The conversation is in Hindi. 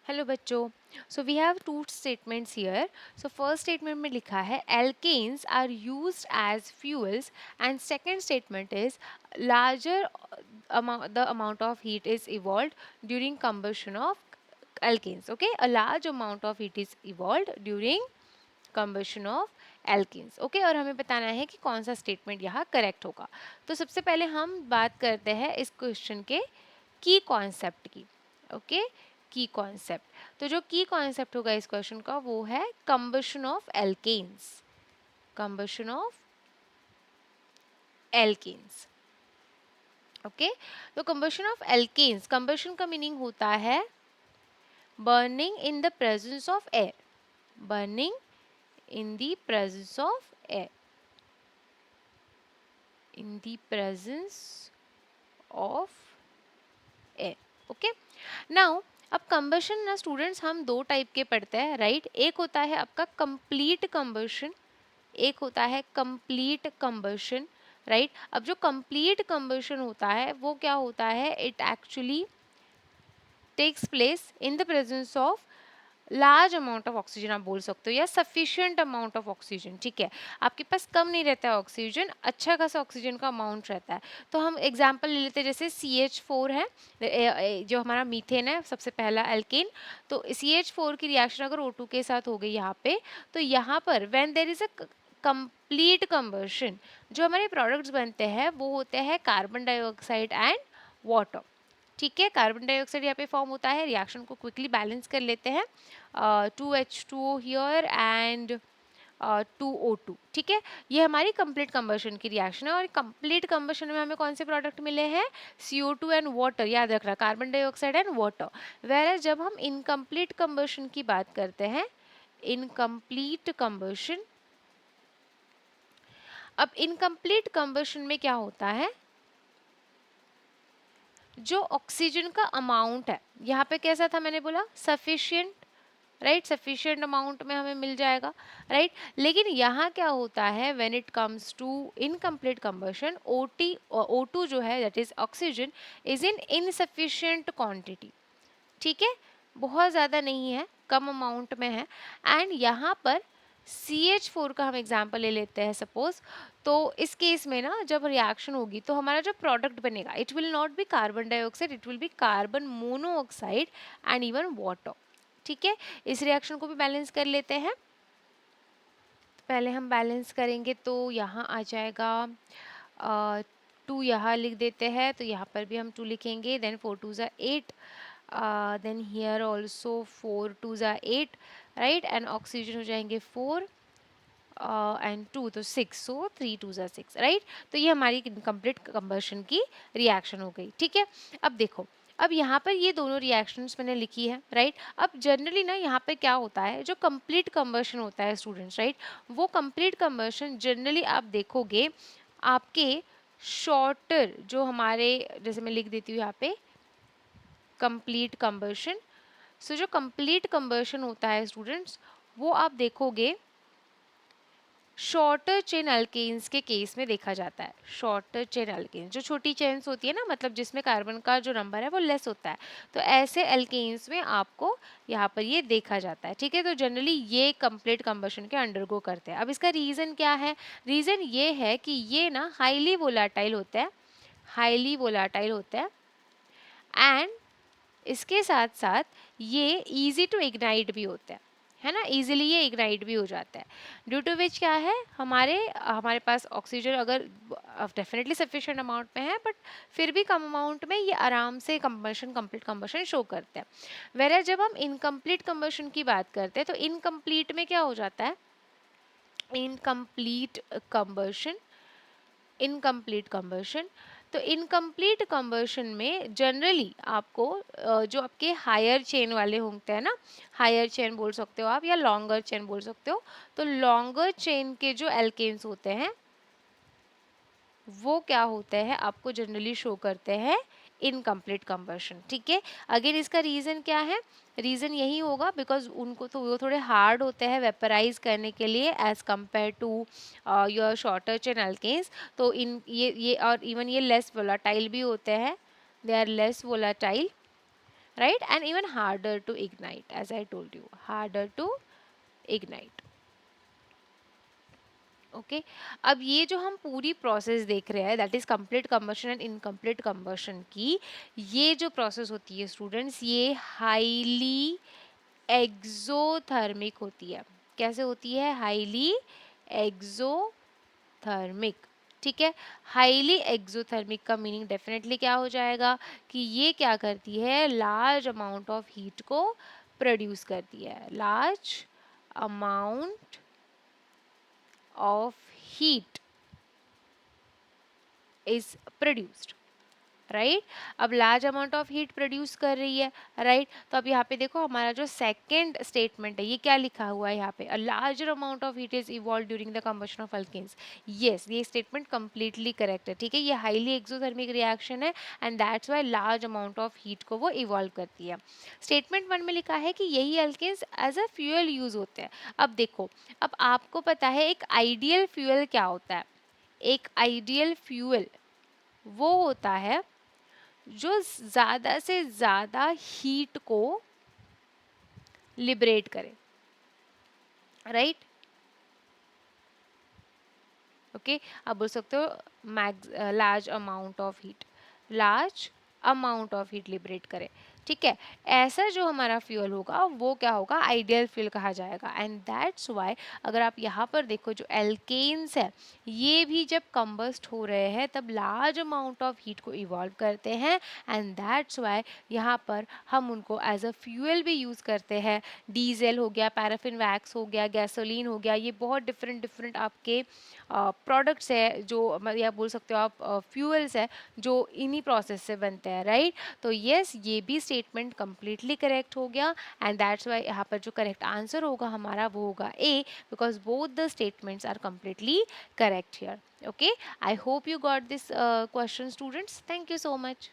हेलो बच्चों. So we have two statements here. So first statement में लिखा है alkanes are used as fuels and second statement is larger the amount of heat is evolved during combustion of alkenes. Okay, a large amount of heat is evolved during combustion of alkenes. Okay, और हमें बताना है कि कौन सा स्टेटमेंट यहाँ करेक्ट होगा. तो सबसे पहले हम बात करते हैं इस क्वेश्चन के की कॉन्सेप्ट की. ओके, की कॉन्सेप्ट. तो जो की कॉन्सेप्ट होगा इस क्वेश्चन का वो है combustion of alkanes. Combustion of alkanes. Okay, तो कंबशन ऑफ एल्केन्स, कंबशन का मीनिंग होता है burning in the presence of air. Burning in the presence of air. In the presence of air. Okay, now अब कंबशन ना स्टूडेंट्स हम दो टाइप के पढ़ते हैं, राइट. एक होता है आपका कंप्लीट कंबशन, एक होता है कंप्लीट कंबशन, राइट. अब जो कंप्लीट कंबशन होता है वो क्या होता है, it actually takes place in the presence of large amount of oxygen आप बोल सकते हो, या सफिशिएंट अमाउंट ऑफ ऑक्सीजन. ठीक है, आपके पास कम नहीं रहता है ऑक्सीजन, अच्छा खासा ऑक्सीजन का अमाउंट रहता है. तो हम एग्जांपल ले लेते हैं, जैसे CH4 है, जो हमारा मीथेन है, सबसे पहला एल्केन. तो CH4 की रिएक्शन अगर O2 के साथ हो गई यहाँ पे, तो यहाँ पर when there is a complete combustion, जो हमारे प्रोडक्ट्स बनते हैं वो होते हैं कार्बन डाइऑक्साइड एंड वाटर. ठीक है, कार्बन डाइऑक्साइड यहाँ पे फॉर्म होता है. रिएक्शन को क्विकली बैलेंस कर लेते हैं. 2H2O here and 2O2. ठीक है, ये हमारी कंप्लीट कंबशन की रिएक्शन है. और कंप्लीट कंबशन में हमें कौन से प्रोडक्ट मिले हैं, CO2 एंड वाटर. याद रखना, carbon dioxide and water. Where जब हम इनकम्प्लीट कंबशन की बात करते हैं, इनकम्प्लीट कंबशन, अब इनकम्प्लीट कंबशन में क्या होता है, जो ऑक्सीजन का अमाउंट है यहाँ पे कैसा था, मैंने बोला सफिशिएंट, राइट. सफिशिएंट अमाउंट में हमें मिल जाएगा, राइट. लेकिन यहाँ क्या होता है, when it comes to incomplete combustion, O2 जो है, that is oxygen, is in insufficient quantity. ठीक है, बहुत ज़्यादा नहीं है, कम अमाउंट में है. एंड यहाँ पर CH4 का हम एग्जाम्पल ले लेते हैं सपोज. तो इस केस में ना जब रिएक्शन होगी तो हमारा जो प्रोडक्ट बनेगा, it will not be carbon dioxide, it will be carbon monoxide and even water. ठीक है, इस रिएक्शन को भी बैलेंस कर लेते हैं. पहले हम बैलेंस करेंगे तो यहाँ आ जाएगा 2, यहाँ लिख देते हैं, तो यहाँ पर भी हम 2 लिखेंगे. देन 4 2 ज़ा 8, then here also 4 2s are 8, right. and oxygen हो जाएंगे 4 and 2 तो 6, so 3 2s are 6, right. तो ये हमारी कंप्लीट कंबशन की रिएक्शन हो गई. ठीक है, अब देखो, अब यहाँ पर ये दोनों रिएक्शंस मैंने लिखी है, राइट. अब जनरली ना यहाँ पे क्या होता है, जो कंप्लीट कंबशन होता है स्टूडेंट्स, राइट, वो कंप्लीट कंबशन जनरली आप देखोगे आपके शॉर्टर, जो हमारे, जैसे मैं लिख देती हूँ यहाँ पे कंप्लीट कंबशन. सो जो कंप्लीट कंबशन होता है स्टूडेंट्स, वो आप देखोगे शॉर्टर चेन अल्केन्स के केस में देखा जाता है. शॉर्टर चेन अल्केन्स, जो छोटी चेन्स होती है ना, मतलब जिसमें कार्बन का जो नंबर है वो लेस होता है, तो ऐसे अल्केन्स में आपको यहाँ पर ये देखा जाता है. ठीक है, तो जनरली ये कंप्लीट कंबशन के अंडरगो करते हैं. अब इसका रीज़न क्या है, रीज़न ये है कि ये ना हाईली वोलाटाइल होता है, हाईली वोलाटाइल होता है. एंड इसके साथ साथ ये इजी टू इग्नाइट भी होता है ना, इजीली ये इग्नाइट भी हो जाता है. ड्यू टू विच क्या है, हमारे पास ऑक्सीजन अगर डेफिनेटली सफिशिएंट अमाउंट में है, बट फिर भी कम अमाउंट में ये आराम से कंप्लीट कंबशन शो करते हैं. वेयर जब हम इनकम्प्लीट कंबशन की बात करते हैं, तो इनकम्प्लीट में क्या हो जाता है, इनकम्प्लीट कंबशन, इनकम्प्लीट कंबशन. तो इनकम्प्लीट कंबशन में जनरली आपको जो आपके हायर चेन वाले होते हैं ना, हायर चेन बोल सकते हो आप, या लॉन्गर चेन बोल सकते हो. तो लॉन्गर चेन के जो एल्केन्स होते हैं वो क्या होते हैं, आपको जनरली शो करते हैं इनकम्प्लीट कंबशन. ठीक है, अगेन इसका रीज़न क्या है, रीज़न यही होगा बिकॉज उनको तो वो थोड़े हार्ड होते हैं वेपराइज करने के लिए as compare to your shorter chain alkanes. तो इन ये और इवन ये लेस वोलाटाइल भी होते हैं, they are less volatile, right? And even harder to ignite, as I told you, harder to ignite. Okay अब ये जो हम पूरी प्रोसेस देख रहे हैं, that is complete combustion and incomplete combustion की, ये जो प्रोसेस होती है स्टूडेंट्स, ये हाईली एक्सोथर्मिक होती है. कैसे होती है? Highly exothermic. ठीक है, हाईली एक्सोथर्मिक का मीनिंग डेफिनेटली क्या हो जाएगा कि ये क्या करती है, लार्ज अमाउंट ऑफ हीट को प्रोड्यूस करती है. Large amount of heat is produced, right. अब large amount of heat produce कर रही है, राइट. तो अब यहाँ पे देखो हमारा जो सेकंड स्टेटमेंट है, ये क्या लिखा हुआ है यहाँ पे, a larger amount of heat is evolve during the combustion of alkanes. Yes, ये स्टेटमेंट कंप्लीटली करेक्ट है. ठीक है, ये हाईली एक्सोथर्मिक रिएक्शन है and that's why large amount of heat को वो इवॉल्व करती है. स्टेटमेंट 1 में लिखा है कि यही alkanes as a fuel use होते हैं. अब देखो, अब आपको पता है एक आइडियल फ्यूल क्या होता है. एक आइडियल फ्यूल वो होता है जो ज़्यादा से ज़्यादा हीट को लिबरेट करे, राइट. ओके, आप बोल सकते हो large amount of heat, large amount of heat liberate करे. ठीक है, ऐसा जो हमारा फ्यूल होगा वो क्या होगा, आइडियल फ्यूल कहा जाएगा. एंड दैट्स वाई अगर आप यहाँ पर देखो जो एल्केन्स है, ये भी जब कंबस्ट हो रहे हैं तब लार्ज अमाउंट ऑफ हीट को इवॉल्व करते हैं. एंड दैट्स वाई यहाँ पर हम उनको एज अ फ्यूल भी यूज़ करते हैं. डीजल हो गया, पैराफिन वैक्स हो गया, गैसोलीन हो गया, ये बहुत डिफरेंट डिफरेंट आपके प्रोडक्ट्स है जो या बोल सकते हो आप फ्यूल्स है जो इन्हीं प्रोसेस से बनते हैं, राइट. तो यस, ये भी स्टेटमेंट कंप्लीटली करेक्ट हो गया एंड दैट्स वाई यहाँ पर जो करेक्ट आंसर होगा हमारा वो होगा A, because both the statements are completely correct here. Okay, I hope you got this question, students. Thank you so much.